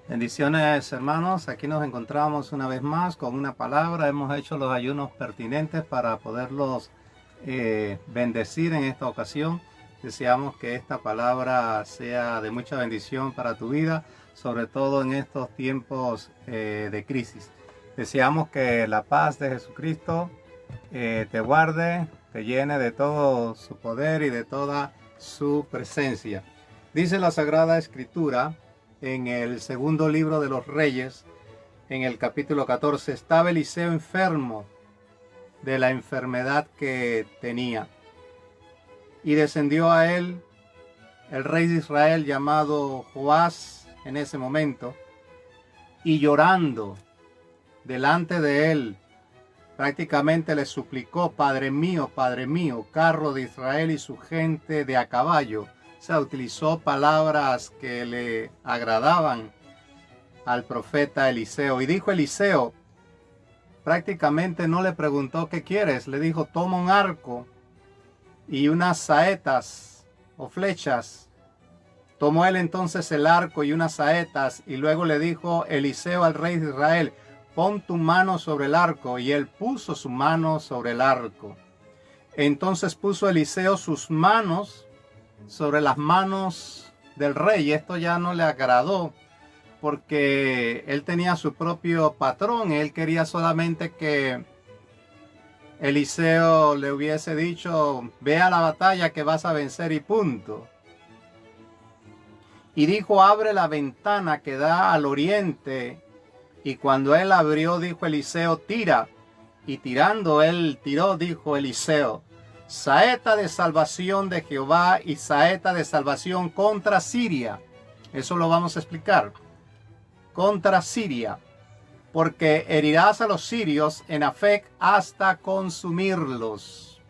Bendiciones, hermanos. Aquí nos encontramos una vez más con una palabra. Hemos hecho los ayunos pertinentes para poderlos bendecir en esta ocasión. Deseamos que esta palabra sea de mucha bendición para tu vida, sobre todo en estos tiempos de crisis. Deseamos que la paz de Jesucristo te guarde, te llene de todo su poder y de toda su presencia. Dice la Sagrada Escritura en el segundo libro de los Reyes, en el capítulo 14, estaba Eliseo enfermo de la enfermedad que tenía. Y descendió a él el rey de Israel llamado Joás en ese momento, y llorando delante de él, prácticamente le suplicó: Padre mío, carro de Israel y su gente de a caballo. O sea, utilizó palabras que le agradaban al profeta Eliseo. Y dijo Eliseo, prácticamente no le preguntó ¿qué quieres? Le dijo: toma un arco y unas saetas o flechas. Tomó él entonces el arco y unas saetas, y luego le dijo Eliseo al rey de Israel: pon tu mano sobre el arco. Y él puso su mano sobre el arco. Entonces puso Eliseo sus manos sobre las manos del rey. Esto ya no le agradó, porque él tenía su propio patrón. Él quería solamente que Eliseo le hubiese dicho: ve a la batalla que vas a vencer y punto. Y dijo: abre la ventana que da al oriente. Y cuando él abrió, dijo Eliseo: tira. Y tirando él tiró, dijo Eliseo: saeta de salvación de Jehová y saeta de salvación contra Siria. Eso lo vamos a explicar. Contra Siria. Porque herirás a los sirios en Afec hasta consumirlos.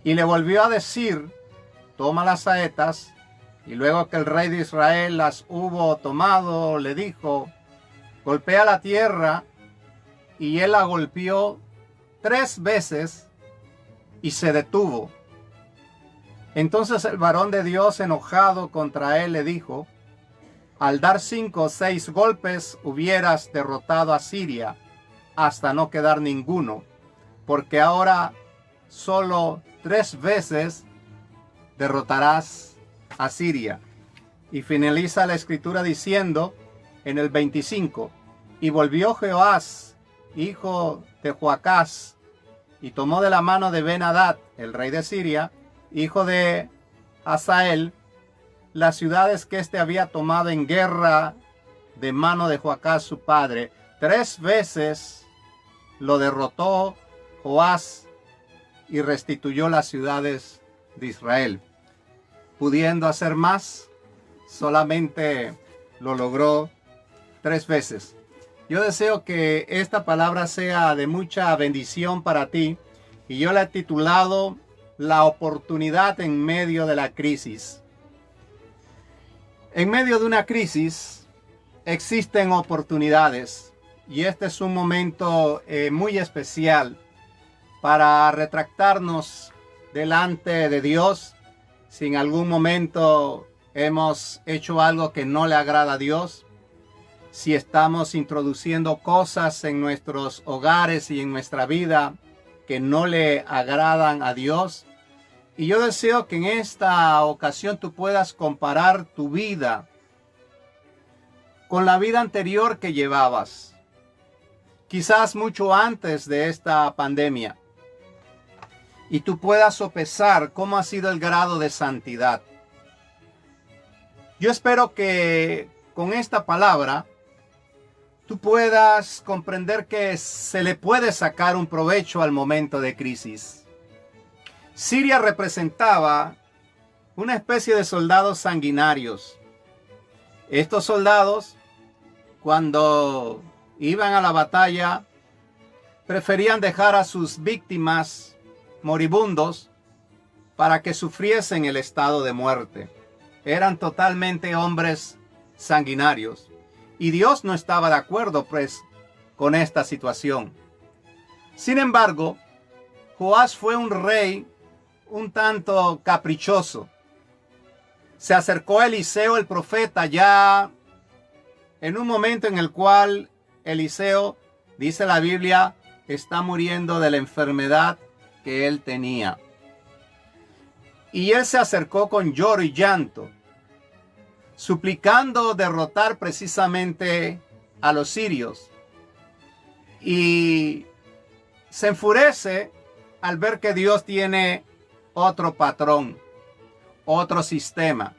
Y le volvió a decir: toma las saetas. Y luego que el rey de Israel las hubo tomado, le dijo: golpea la tierra. Y él la golpeó 3 veces y se detuvo. Entonces el varón de Dios, enojado contra él, le dijo: al dar 5 o 6 golpes hubieras derrotado a Siria hasta no quedar ninguno, porque ahora solo 3 veces derrotarás a Siria. Y finaliza la escritura diciendo en el 25: y volvió Joás, hijo de Joacás, y tomó de la mano de Ben-Hadad, el rey de Siria, hijo de Hazael, las ciudades que éste había tomado en guerra de mano de Joacás su padre. 3 veces lo derrotó Joás y restituyó las ciudades de Israel. Pudiendo hacer más, solamente lo logró 3 veces. Yo deseo que esta palabra sea de mucha bendición para ti, y yo la he titulado La oportunidad en medio de la crisis. En medio de una crisis existen oportunidades, y este es un momento muy especial para retractarnos delante de Dios. Si en algún momento hemos hecho algo que no le agrada a Dios, si estamos introduciendo cosas en nuestros hogares y en nuestra vida que no le agradan a Dios. Y yo deseo que en esta ocasión tú puedas comparar tu vida con la vida anterior que llevabas, quizás mucho antes de esta pandemia, y tú puedas sopesar cómo ha sido el grado de santidad. Yo espero que con esta palabra tú puedas comprender que se le puede sacar un provecho al momento de crisis. Siria representaba una especie de soldados sanguinarios. Estos soldados, cuando iban a la batalla, preferían dejar a sus víctimas moribundos para que sufriesen el estado de muerte. Eran totalmente hombres sanguinarios. Y Dios no estaba de acuerdo, pues, con esta situación. Sin embargo, Joás fue un rey un tanto caprichoso. Se acercó a Eliseo el profeta ya en un momento en el cual Eliseo, dice la Biblia, está muriendo de la enfermedad que él tenía. Y él se acercó con lloro y llanto, suplicando derrotar precisamente a los sirios. Y se enfurece al ver que Dios tiene otro patrón, otro sistema,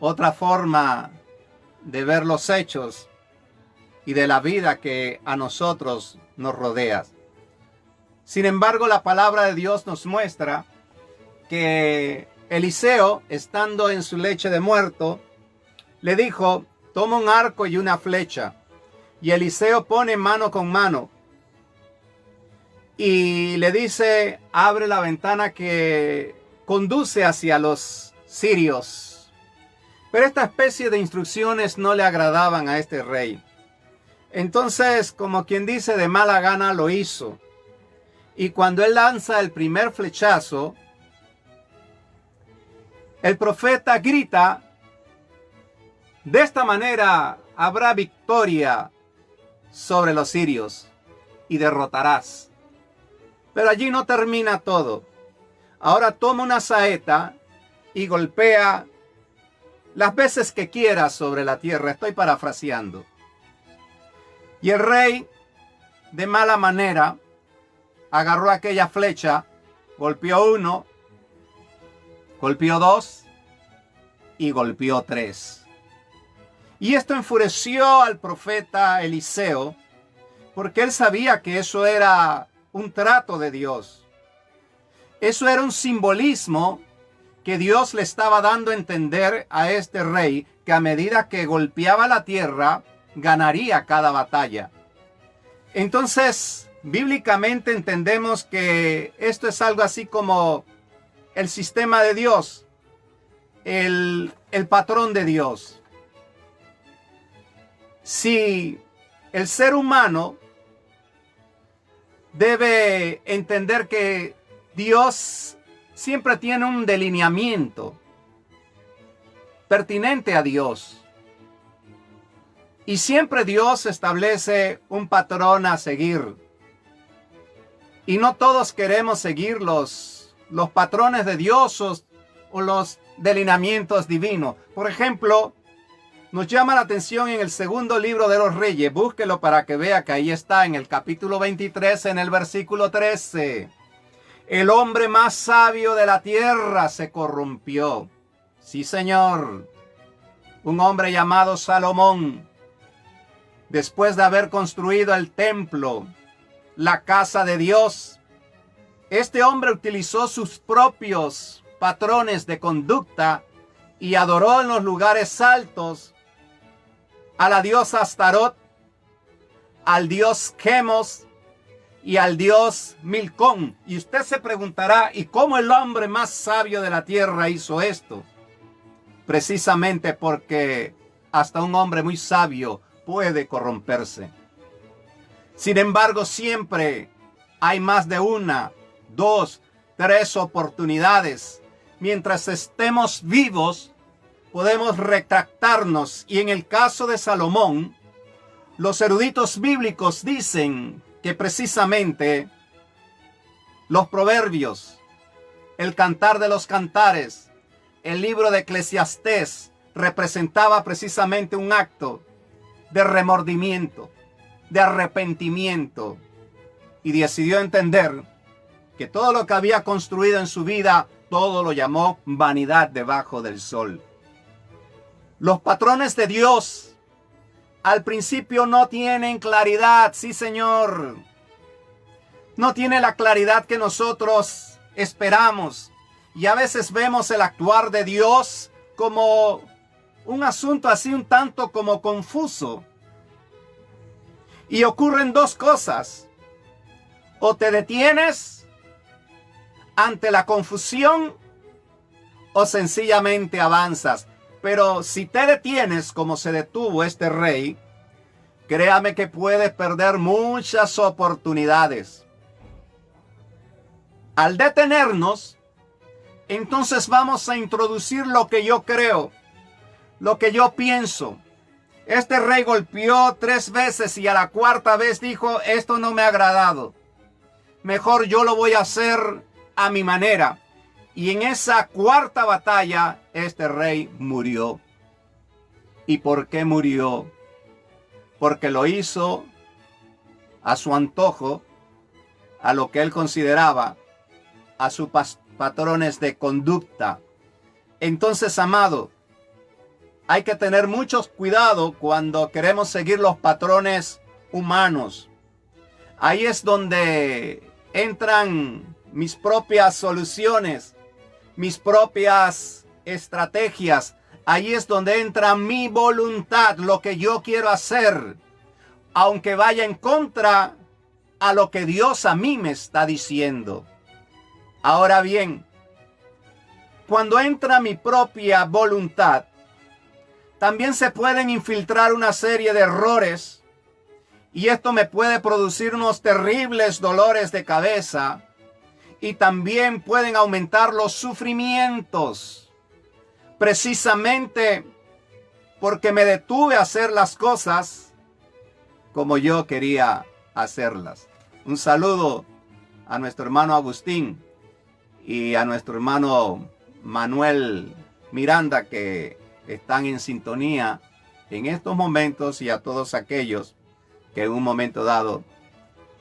otra forma de ver los hechos y de la vida que a nosotros nos rodea. Sin embargo, la palabra de Dios nos muestra que Eliseo, estando en su lecho de muerto, le dijo: toma un arco y una flecha. Y Eliseo pone mano con mano y le dice: abre la ventana que conduce hacia los sirios. Pero esta especie de instrucciones no le agradaban a este rey. Entonces, como quien dice, de mala gana lo hizo. Y cuando él lanza el primer flechazo, el profeta grita: de esta manera habrá victoria sobre los sirios y derrotarás. Pero allí no termina todo. Ahora toma una saeta y golpea las veces que quiera sobre la tierra. Estoy parafraseando. Y el rey, de mala manera, agarró aquella flecha, golpeó uno, golpeó dos y golpeó tres. Y esto enfureció al profeta Eliseo, porque él sabía que eso era un trato de Dios. Eso era un simbolismo que Dios le estaba dando a entender a este rey, que a medida que golpeaba la tierra, ganaría cada batalla. Entonces, bíblicamente entendemos que esto es algo así como el sistema de Dios, el patrón de Dios. Si el ser humano debe entender que Dios siempre tiene un delineamiento pertinente a Dios. Y siempre Dios establece un patrón a seguir. Y no todos queremos seguir los patrones de Dios o los delineamientos divinos. Por ejemplo, nos llama la atención en el segundo libro de los Reyes. Búsquelo para que vea que ahí está en el capítulo 23, en el versículo 13. El hombre más sabio de la tierra se corrompió. Sí, señor. Un hombre llamado Salomón, después de haber construido el templo, la casa de Dios, este hombre utilizó sus propios patrones de conducta y adoró en los lugares altos a la diosa Astarot, al dios Chemos y al dios Milcón. Y usted se preguntará: ¿y cómo el hombre más sabio de la tierra hizo esto? Precisamente porque hasta un hombre muy sabio puede corromperse. Sin embargo, siempre hay más de una, dos, tres oportunidades. Mientras estemos vivos, podemos retractarnos. Y en el caso de Salomón, los eruditos bíblicos dicen que precisamente los proverbios, el cantar de los cantares, el libro de Eclesiastés representaba precisamente un acto de remordimiento, de arrepentimiento, y decidió entender que todo lo que había construido en su vida, todo lo llamó vanidad debajo del sol. Los patrones de Dios al principio no tienen claridad, sí, señor. No tiene la claridad que nosotros esperamos. Y a veces vemos el actuar de Dios como un asunto así un tanto como confuso. Y ocurren dos cosas: o te detienes ante la confusión o sencillamente avanzas. Pero si te detienes como se detuvo este rey, créame que puedes perder muchas oportunidades. Al detenernos, entonces vamos a introducir lo que yo creo, lo que yo pienso. Este rey golpeó 3 veces y a la 4ª vez dijo, esto no me ha agradado. Mejor yo lo voy a hacer a mi manera. Y en esa 4ª batalla, este rey murió. ¿Y por qué murió? Porque lo hizo a su antojo, a lo que él consideraba, a sus patrones de conducta. Entonces, amado, hay que tener mucho cuidado cuando queremos seguir los patrones humanos. Ahí es donde entran mis propias soluciones, mis propias estrategias. Ahí es donde entra mi voluntad, lo que yo quiero hacer, aunque vaya en contra a lo que Dios a mí me está diciendo. Ahora bien, cuando entra mi propia voluntad, también se pueden infiltrar una serie de errores y esto me puede producir unos terribles dolores de cabeza y también pueden aumentar los sufrimientos, precisamente porque me detuve a hacer las cosas como yo quería hacerlas. Un saludo a nuestro hermano Agustín y a nuestro hermano Manuel Miranda, que están en sintonía en estos momentos, y a todos aquellos que en un momento dado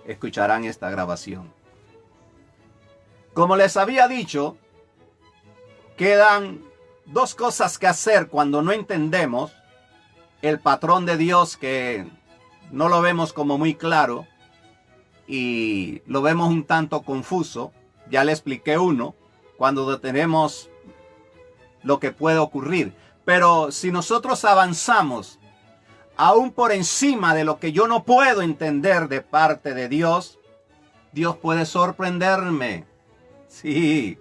escucharán esta grabación. Como les había dicho, quedan 2 cosas que hacer cuando no entendemos el patrón de Dios, que no lo vemos como muy claro y lo vemos un tanto confuso. Ya le expliqué uno, cuando detenemos lo que puede ocurrir. Pero si nosotros avanzamos aún por encima de lo que yo no puedo entender de parte de Dios, Dios puede sorprenderme. Sí,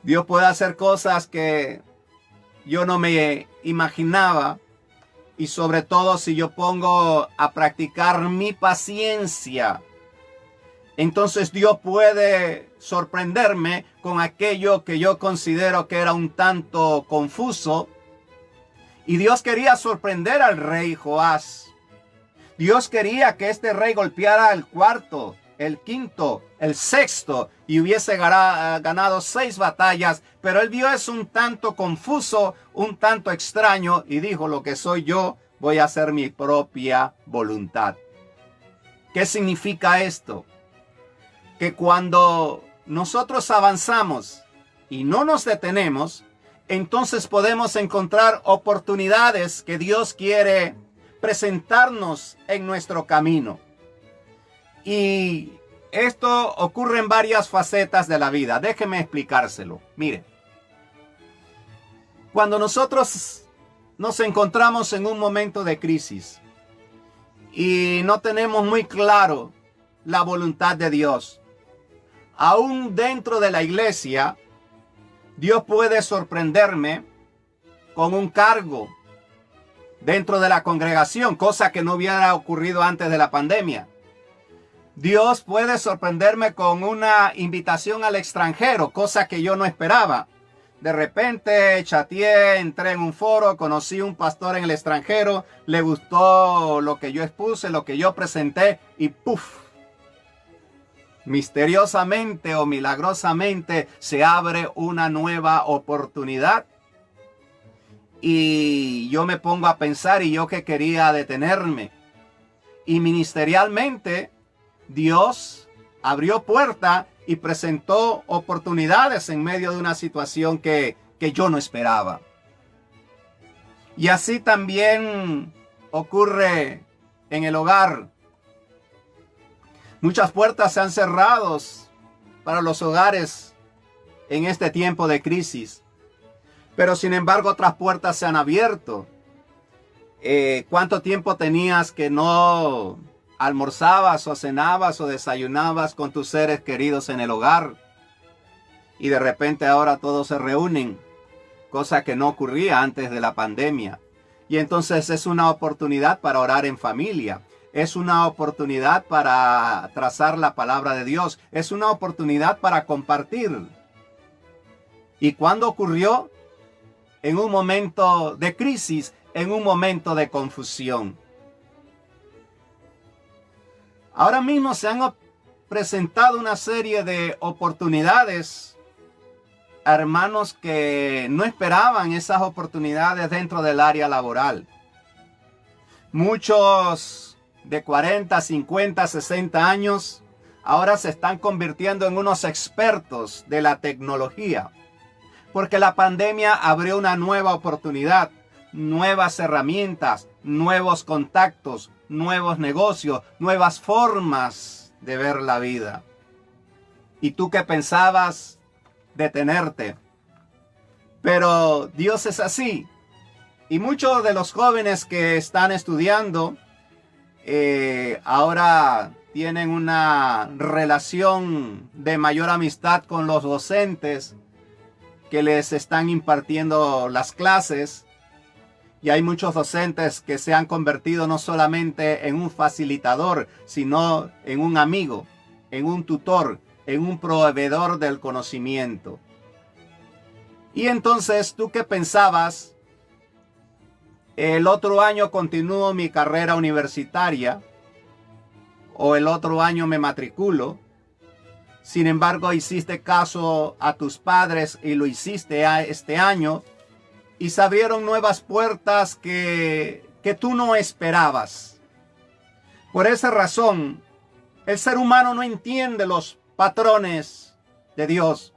Dios puede hacer cosas que yo no me imaginaba, y sobre todo si yo pongo a practicar mi paciencia, entonces Dios puede sorprenderme con aquello que yo considero que era un tanto confuso. Y Dios quería sorprender al rey Joás. Dios quería que este rey golpeara el 4º, el 5º, el 6º y hubiese ganado 6 batallas. Pero él vio eso un tanto confuso, un tanto extraño, y dijo, lo que soy yo, voy a hacer mi propia voluntad. ¿Qué significa esto? Que cuando nosotros avanzamos y no nos detenemos, entonces podemos encontrar oportunidades que Dios quiere presentarnos en nuestro camino. Y esto ocurre en varias facetas de la vida. Déjeme explicárselo. Mire, cuando nosotros nos encontramos en un momento de crisis y no tenemos muy claro la voluntad de Dios, aún dentro de la iglesia, Dios puede sorprenderme con un cargo dentro de la congregación, cosa que no hubiera ocurrido antes de la pandemia. Dios puede sorprenderme con una invitación al extranjero, cosa que yo no esperaba. De repente chateé, entré en un foro, conocí un pastor en el extranjero, le gustó lo que yo expuse, lo que yo presenté, y ¡puf! Misteriosamente o milagrosamente se abre una nueva oportunidad. Y yo me pongo a pensar, y yo que quería detenerme. Y ministerialmente Dios abrió puerta y presentó oportunidades en medio de una situación que yo no esperaba. Y así también ocurre en el hogar. Muchas puertas se han cerrado para los hogares en este tiempo de crisis. Pero sin embargo otras puertas se han abierto. ¿Cuánto tiempo tenías que no almorzabas o cenabas o desayunabas con tus seres queridos en el hogar? Y de repente ahora todos se reúnen, cosa que no ocurría antes de la pandemia. Y entonces es una oportunidad para orar en familia. Es una oportunidad para trazar la palabra de Dios. Es una oportunidad para compartir. ¿Y cuándo ocurrió? En un momento de crisis en un momento de confusión. Ahora mismo se han presentado una serie de oportunidades a hermanos que no esperaban esas oportunidades dentro del área laboral. Muchos de 40, 50, 60 años ahora se están convirtiendo en unos expertos de la tecnología, porque la pandemia abrió una nueva oportunidad, nuevas herramientas, nuevos contactos, nuevos negocios, nuevas formas de ver la vida. ¿Y tú qué pensabas? Detenerte. Pero Dios es así. Y muchos de los jóvenes que están estudiando ahora tienen una relación de mayor amistad con los docentes que les están impartiendo las clases. Y hay muchos docentes que se han convertido no solamente en un facilitador, sino en un amigo, en un tutor, en un proveedor del conocimiento. Y entonces, ¿tú qué pensabas? El otro año continúo mi carrera universitaria, o el otro año me matriculo. Sin embargo, hiciste caso a tus padres y lo hiciste este año, y se abrieron nuevas puertas que tú no esperabas. Por esa razón, el ser humano no entiende los patrones de Dios.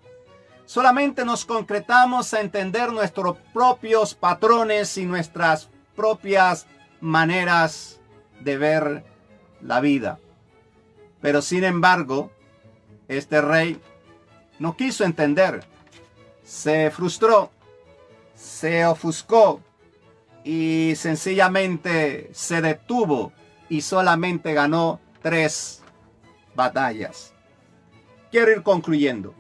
Solamente nos concretamos a entender nuestros propios patrones y nuestras propias maneras de ver la vida. Pero sin embargo, este rey no quiso entender. Se frustró, se ofuscó y sencillamente se detuvo y solamente ganó 3 batallas. Quiero ir concluyendo.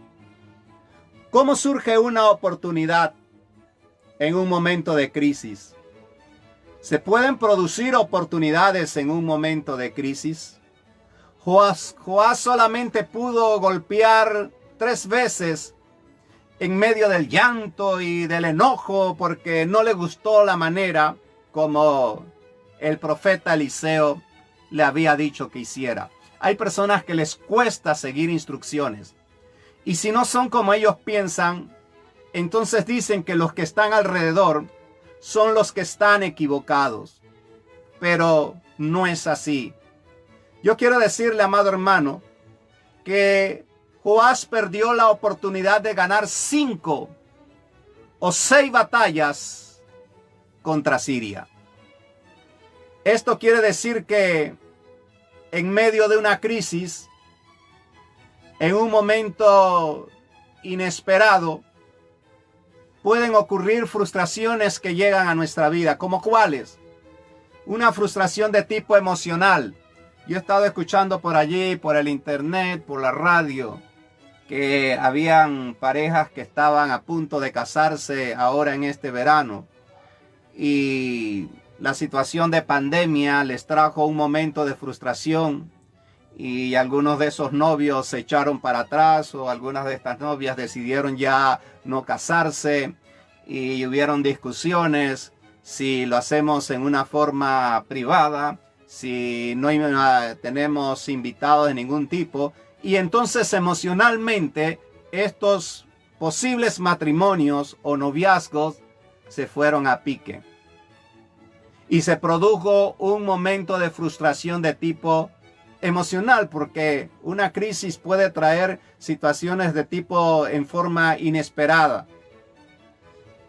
¿Cómo surge una oportunidad en un momento de crisis? ¿Se pueden producir oportunidades en un momento de crisis? Joás solamente pudo golpear 3 veces en medio del llanto y del enojo porque no le gustó la manera como el profeta Eliseo le había dicho que hiciera. Hay personas que les cuesta seguir instrucciones. Y si no son como ellos piensan, entonces dicen que los que están alrededor son los que están equivocados. Pero no es así. Yo quiero decirle, amado hermano, que Joás perdió la oportunidad de ganar 5 o 6 batallas contra Siria. Esto quiere decir que en medio de una crisis, en un momento inesperado, pueden ocurrir frustraciones que llegan a nuestra vida. ¿Como cuáles? Una frustración de tipo emocional. Yo he estado escuchando por allí, por el internet, por la radio, que habían parejas que estaban a punto de casarse ahora en este verano. Y la situación de pandemia les trajo un momento de frustración. Y algunos de esos novios se echaron para atrás, o algunas de estas novias decidieron ya no casarse, y hubieron discusiones si lo hacemos en una forma privada, si no tenemos invitados de ningún tipo. Y entonces emocionalmente estos posibles matrimonios o noviazgos se fueron a pique. Y se produjo un momento de frustración de tipo emocional, porque una crisis puede traer situaciones de tipo en forma inesperada.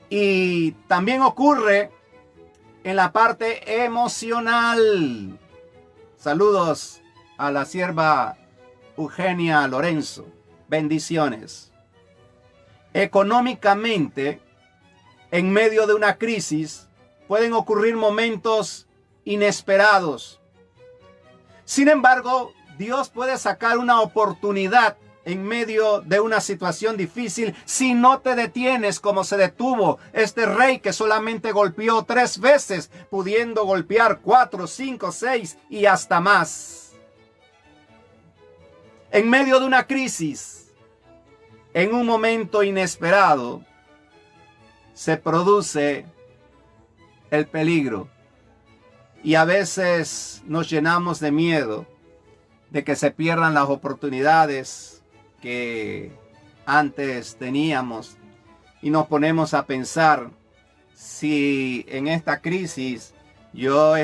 Y también ocurre en la parte emocional. Saludos a la sierva Eugenia Lorenzo. Bendiciones. Económicamente, en medio de una crisis, pueden ocurrir momentos inesperados. Sin embargo, Dios puede sacar una oportunidad en medio de una situación difícil si no te detienes como se detuvo este rey que solamente golpeó 3 veces, pudiendo golpear 4, 5, 6 y hasta más. En medio de una crisis, en un momento inesperado, se produce el peligro. Y a veces nos llenamos de miedo de que se pierdan las oportunidades que antes teníamos. Y nos ponemos a pensar si en esta crisis yo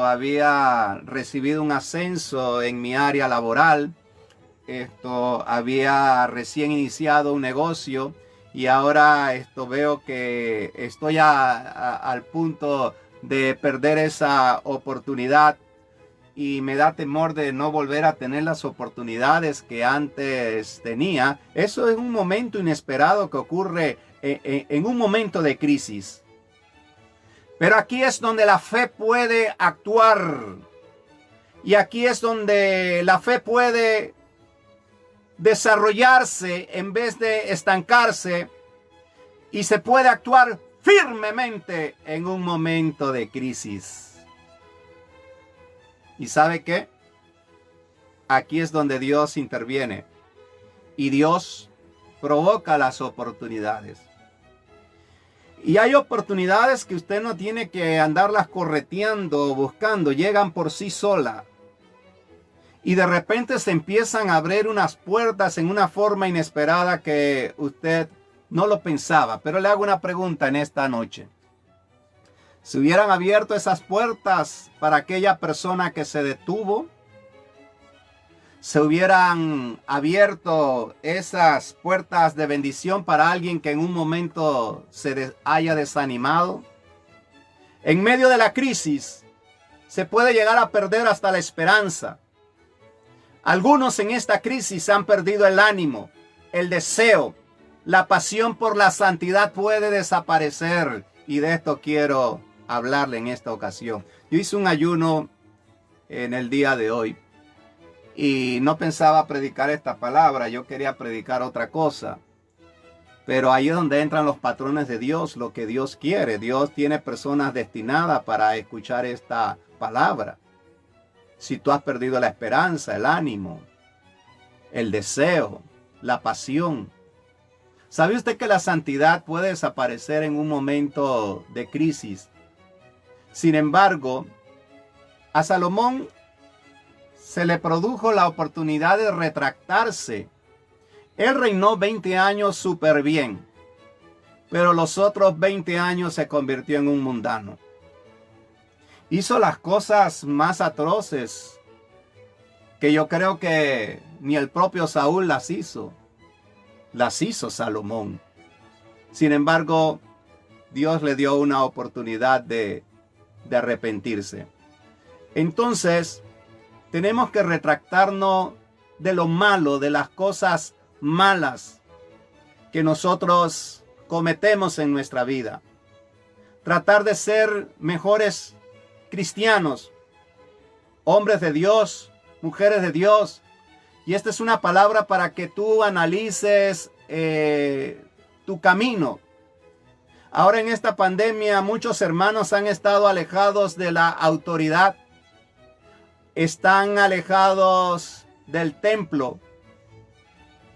había recibido un ascenso en mi área laboral, había recién iniciado un negocio y ahora veo que estoy al punto de perder esa oportunidad y me da temor de no volver a tener las oportunidades que antes tenía. Eso es un momento inesperado que ocurre en un momento de crisis. Pero aquí es donde la fe puede actuar. Y aquí es donde la fe puede desarrollarse en vez de estancarse. Y se puede actuar firmemente en un momento de crisis. ¿Y sabe qué? Aquí es donde Dios interviene. Y Dios provoca las oportunidades. Y hay oportunidades que usted no tiene que andarlas correteando o buscando, llegan por sí sola. Y de repente se empiezan a abrir unas puertas en una forma inesperada que usted no lo pensaba. Pero le hago una pregunta en esta noche. ¿Se hubieran abierto esas puertas para aquella persona que se detuvo? ¿Se hubieran abierto esas puertas de bendición para alguien que en un momento haya desanimado? En medio de la crisis se puede llegar a perder hasta la esperanza. Algunos en esta crisis han perdido el ánimo, el deseo, la pasión por la santidad puede desaparecer. Y de esto quiero hablarle en esta ocasión. Yo hice un ayuno en el día de hoy. Y no pensaba predicar esta palabra, yo quería predicar otra cosa. Pero ahí es donde entran los patrones de Dios, lo que Dios quiere. Dios tiene personas destinadas para escuchar esta palabra. Si tú has perdido la esperanza, el ánimo, el deseo, la pasión. ¿Sabe usted que la santidad puede desaparecer en un momento de crisis? Sin embargo, a Salomón se le produjo la oportunidad de retractarse. Él reinó 20 años súper bien, pero los otros 20 años se convirtió en un mundano. Hizo las cosas más atroces que yo creo que ni el propio Saúl las hizo. Las hizo Salomón. Sin embargo, Dios le dio una oportunidad de arrepentirse. Entonces, tenemos que retractarnos de lo malo, de las cosas malas que nosotros cometemos en nuestra vida. Tratar de ser mejores cristianos, hombres de Dios, mujeres de Dios. Y esta es una palabra para que tú analices tu camino. Ahora en esta pandemia muchos hermanos han estado alejados de la autoridad. Están alejados del templo.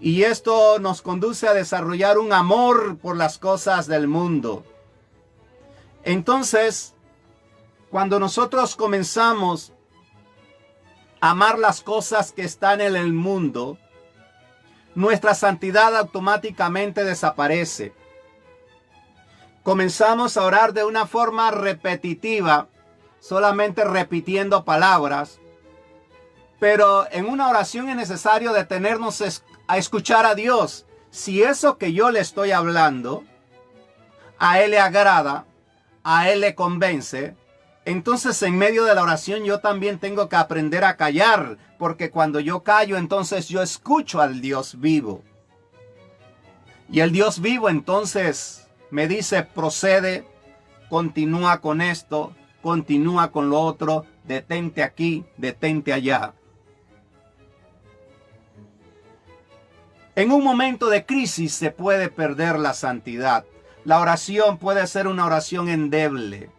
Y esto nos conduce a desarrollar un amor por las cosas del mundo. Entonces, cuando nosotros comenzamos a amar las cosas que están en el mundo, nuestra santidad automáticamente desaparece. Comenzamos a orar de una forma repetitiva, solamente repitiendo palabras. Pero en una oración es necesario detenernos a escuchar a Dios. Si eso que yo le estoy hablando a Él le agrada, a Él le convence, entonces en medio de la oración yo también tengo que aprender a callar, porque cuando yo callo, entonces yo escucho al Dios vivo. Y el Dios vivo entonces me dice, procede, continúa con esto, continúa con lo otro, detente aquí, detente allá. En un momento de crisis se puede perder la santidad. La oración puede ser una oración endeble.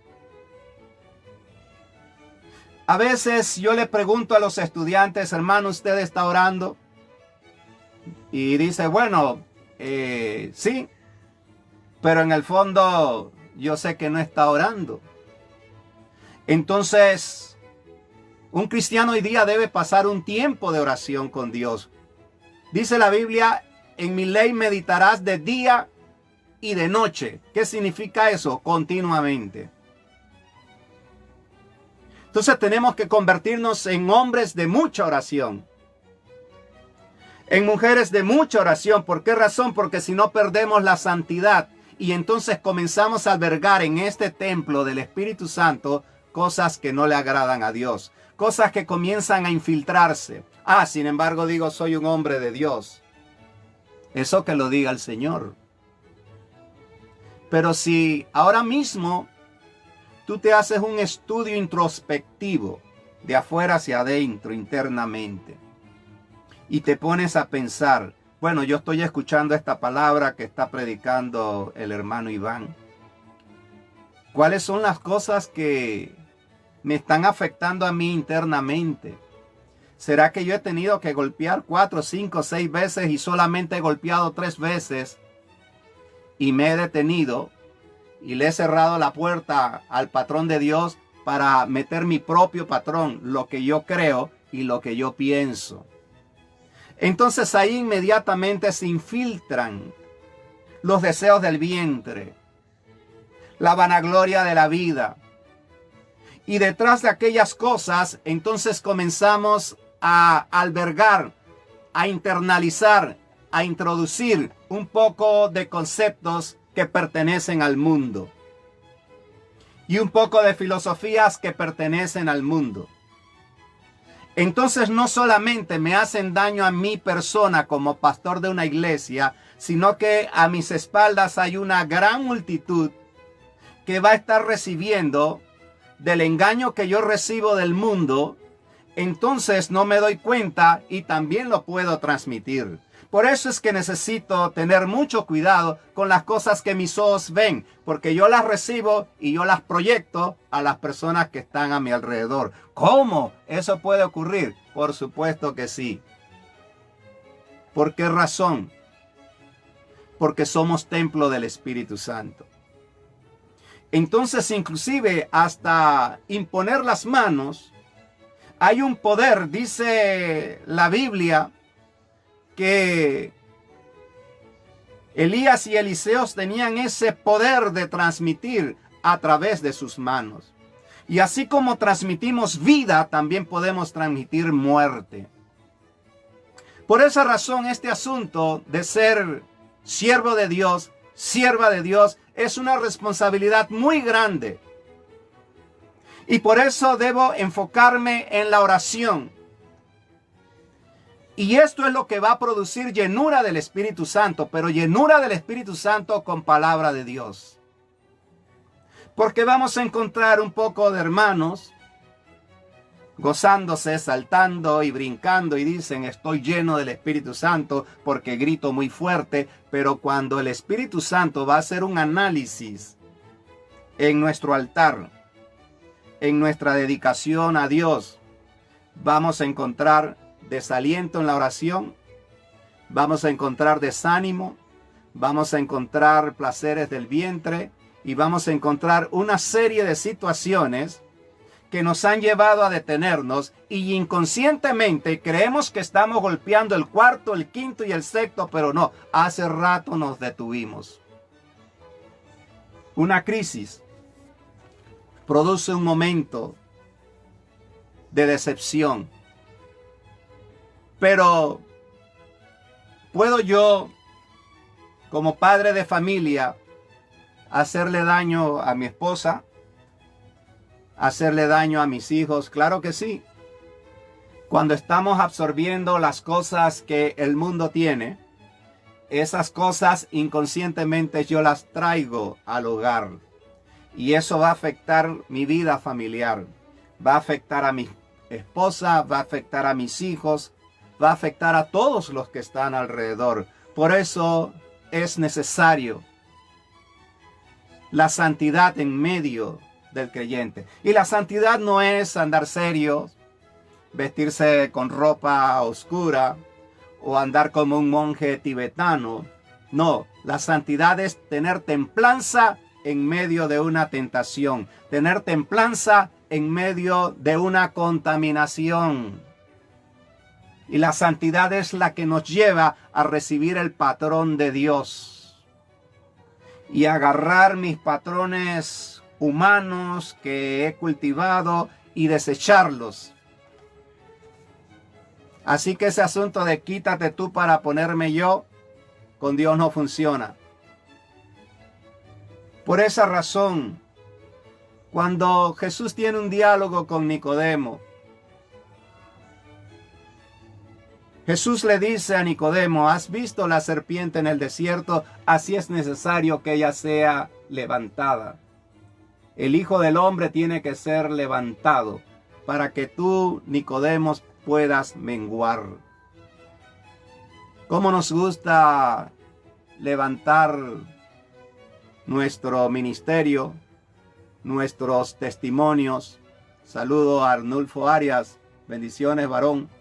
A veces yo le pregunto a los estudiantes, hermano, ¿usted está orando? Y dice, bueno, sí, pero en el fondo yo sé que no está orando. Entonces, un cristiano hoy día debe pasar un tiempo de oración con Dios. Dice la Biblia, en mi ley meditarás de día y de noche. ¿Qué significa eso? Continuamente. Entonces tenemos que convertirnos en hombres de mucha oración. En mujeres de mucha oración. ¿Por qué razón? Porque si no perdemos la santidad y entonces comenzamos a albergar en este templo del Espíritu Santo cosas que no le agradan a Dios. Cosas que comienzan a infiltrarse. Sin embargo digo, soy un hombre de Dios. Eso que lo diga el Señor. Pero si ahora mismo tú te haces un estudio introspectivo de afuera hacia adentro, internamente, y te pones a pensar, bueno, yo estoy escuchando esta palabra que está predicando el hermano Iván. ¿Cuáles son las cosas que me están afectando a mí internamente? ¿Será que yo he tenido que golpear 4, 5, 6 veces y solamente he golpeado 3 veces y me he detenido y le he cerrado la puerta al patrón de Dios para meter mi propio patrón, lo que yo creo y lo que yo pienso? Entonces ahí inmediatamente se infiltran los deseos del vientre, la vanagloria de la vida. Y detrás de aquellas cosas, entonces comenzamos a albergar, a internalizar, a introducir un poco de conceptos que pertenecen al mundo. Y un poco de filosofías que pertenecen al mundo. Entonces no solamente me hacen daño a mi persona como pastor de una iglesia, sino que a mis espaldas hay una gran multitud que va a estar recibiendo del engaño que yo recibo del mundo. Entonces no me doy cuenta y también lo puedo transmitir. Por eso es que necesito tener mucho cuidado con las cosas que mis ojos ven, porque yo las recibo y yo las proyecto a las personas que están a mi alrededor. ¿Cómo eso puede ocurrir? Por supuesto que sí. ¿Por qué razón? Porque somos templo del Espíritu Santo. Entonces, inclusive hasta imponer las manos, hay un poder, dice la Biblia, que Elías y Eliseo tenían ese poder de transmitir a través de sus manos. Y así como transmitimos vida, también podemos transmitir muerte. Por esa razón, este asunto de ser siervo de Dios, sierva de Dios, es una responsabilidad muy grande. Y por eso debo enfocarme en la oración. Y esto es lo que va a producir llenura del Espíritu Santo, pero llenura del Espíritu Santo con palabra de Dios. Porque vamos a encontrar un poco de hermanos gozándose, saltando y brincando y dicen, estoy lleno del Espíritu Santo porque grito muy fuerte, pero cuando el Espíritu Santo va a hacer un análisis en nuestro altar, en nuestra dedicación a Dios, vamos a encontrar desaliento en la oración, vamos a encontrar desánimo, vamos a encontrar placeres del vientre y vamos a encontrar una serie de situaciones que nos han llevado a detenernos y inconscientemente creemos que estamos golpeando el cuarto, el quinto y el sexto, pero no, hace rato nos detuvimos. Una crisis produce un momento de decepción. Pero, ¿puedo yo, como padre de familia, hacerle daño a mi esposa? ¿Hacerle daño a mis hijos? Claro que sí. Cuando estamos absorbiendo las cosas que el mundo tiene, esas cosas inconscientemente yo las traigo al hogar. Y eso va a afectar mi vida familiar. Va a afectar a mi esposa, va a afectar a mis hijos, va a afectar a todos los que están alrededor. Por eso es necesario la santidad en medio del creyente. Y la santidad no es andar serio, vestirse con ropa oscura o andar como un monje tibetano. No, la santidad es tener templanza en medio de una tentación, tener templanza en medio de una contaminación. Y la santidad es la que nos lleva a recibir el patrón de Dios. Y agarrar mis patrones humanos que he cultivado y desecharlos. Así que ese asunto de quítate tú para ponerme yo, con Dios no funciona. Por esa razón, cuando Jesús tiene un diálogo con Nicodemo, Jesús le dice a Nicodemo, ¿has visto la serpiente en el desierto? Así es necesario que ella sea levantada. El Hijo del Hombre tiene que ser levantado para que tú, Nicodemo, puedas menguar. ¿Cómo nos gusta levantar nuestro ministerio, nuestros testimonios? Saludo a Arnulfo Arias, bendiciones varón.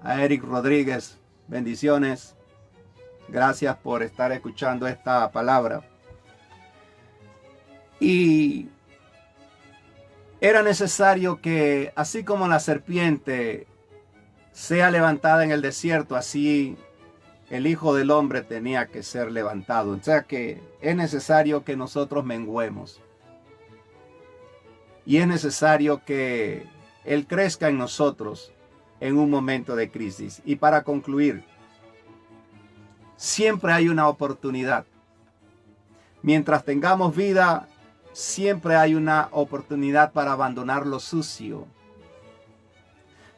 A Eric Rodríguez, bendiciones. Gracias por estar escuchando esta palabra. Y era necesario que, así como la serpiente sea levantada en el desierto, así el Hijo del Hombre tenía que ser levantado. O sea que es necesario que nosotros menguemos. Y es necesario que Él crezca en nosotros en un momento de crisis. Y para concluir, siempre hay una oportunidad. Mientras tengamos vida, siempre hay una oportunidad para abandonar lo sucio,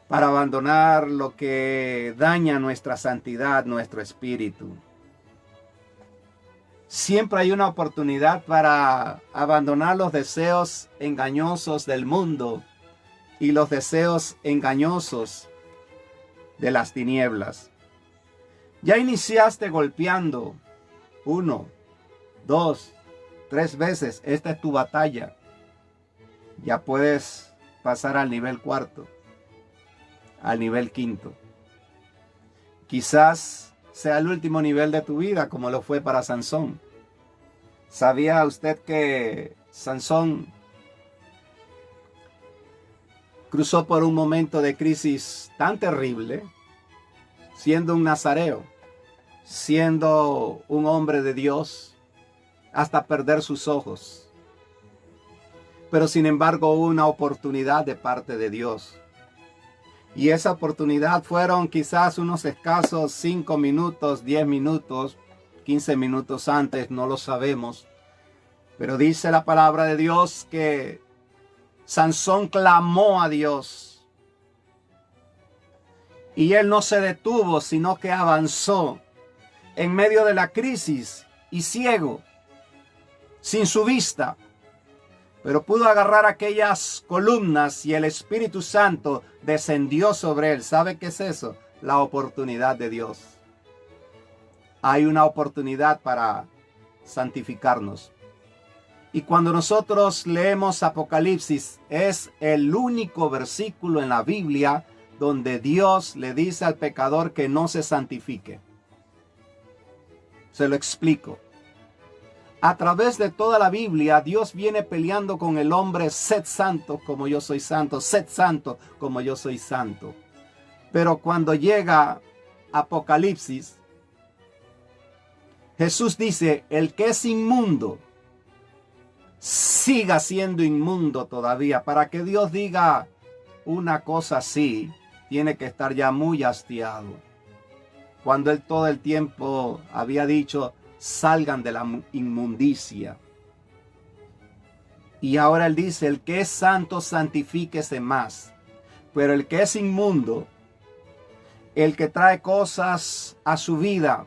para abandonar lo que daña nuestra santidad, nuestro espíritu. Siempre hay una oportunidad para abandonar los deseos engañosos del mundo y los deseos engañosos de las tinieblas. Ya iniciaste golpeando 1, 2, 3 veces. Esta es tu batalla. Ya puedes pasar al nivel 4, al nivel 5. Quizás sea el último nivel de tu vida, como lo fue para Sansón. ¿Sabía usted que Sansón cruzó por un momento de crisis tan terrible, siendo un nazareo, siendo un hombre de Dios, hasta perder sus ojos? Pero sin embargo hubo una oportunidad de parte de Dios. Y esa oportunidad fueron quizás unos escasos 5 minutos, 10 minutos, 15 minutos antes, no lo sabemos. Pero dice la palabra de Dios que Sansón clamó a Dios. Y él no se detuvo, sino que avanzó en medio de la crisis y ciego, sin su vista. Pero pudo agarrar aquellas columnas y el Espíritu Santo descendió sobre él. ¿Sabe qué es eso? La oportunidad de Dios. Hay una oportunidad para santificarnos. Y cuando nosotros leemos Apocalipsis, es el único versículo en la Biblia donde Dios le dice al pecador que no se santifique. Se lo explico. A través de toda la Biblia, Dios viene peleando con el hombre: sed santo como yo soy santo, sed santo como yo soy santo. Pero cuando llega Apocalipsis, Jesús dice: el que es inmundo, siga siendo inmundo todavía. Para que Dios diga una cosa así, tiene que estar ya muy hastiado. Cuando Él todo el tiempo había dicho: salgan de la inmundicia. Y ahora Él dice: el que es santo, santifíquese más. Pero el que es inmundo, el que trae cosas a su vida,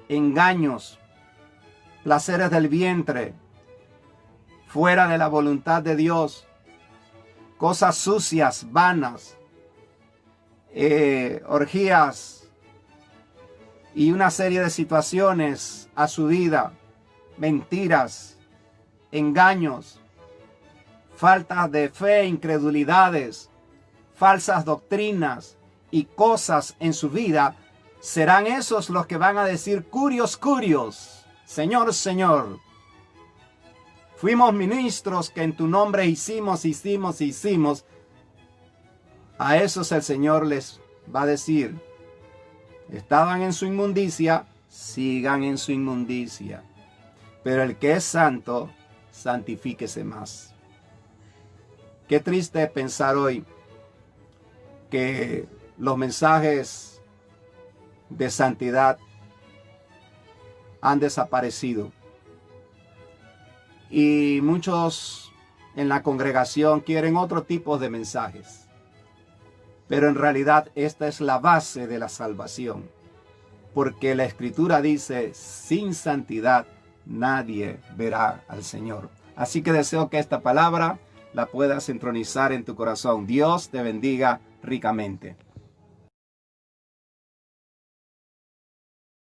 engaños, placeres del vientre, fuera de la voluntad de Dios, cosas sucias, vanas, orgías y una serie de situaciones a su vida, mentiras, engaños, falta de fe, incredulidades, falsas doctrinas y cosas en su vida, serán esos los que van a decir: curios, curios, Señor, Señor. Fuimos ministros que en tu nombre hicimos. A esos el Señor les va a decir, estaban en su inmundicia, sigan en su inmundicia. Pero el que es santo, santifíquese más. Qué triste pensar hoy que los mensajes de santidad han desaparecido. Y muchos en la congregación quieren otro tipo de mensajes. Pero en realidad esta es la base de la salvación. Porque la Escritura dice, sin santidad nadie verá al Señor. Así que deseo que esta palabra la puedas entronizar en tu corazón. Dios te bendiga ricamente.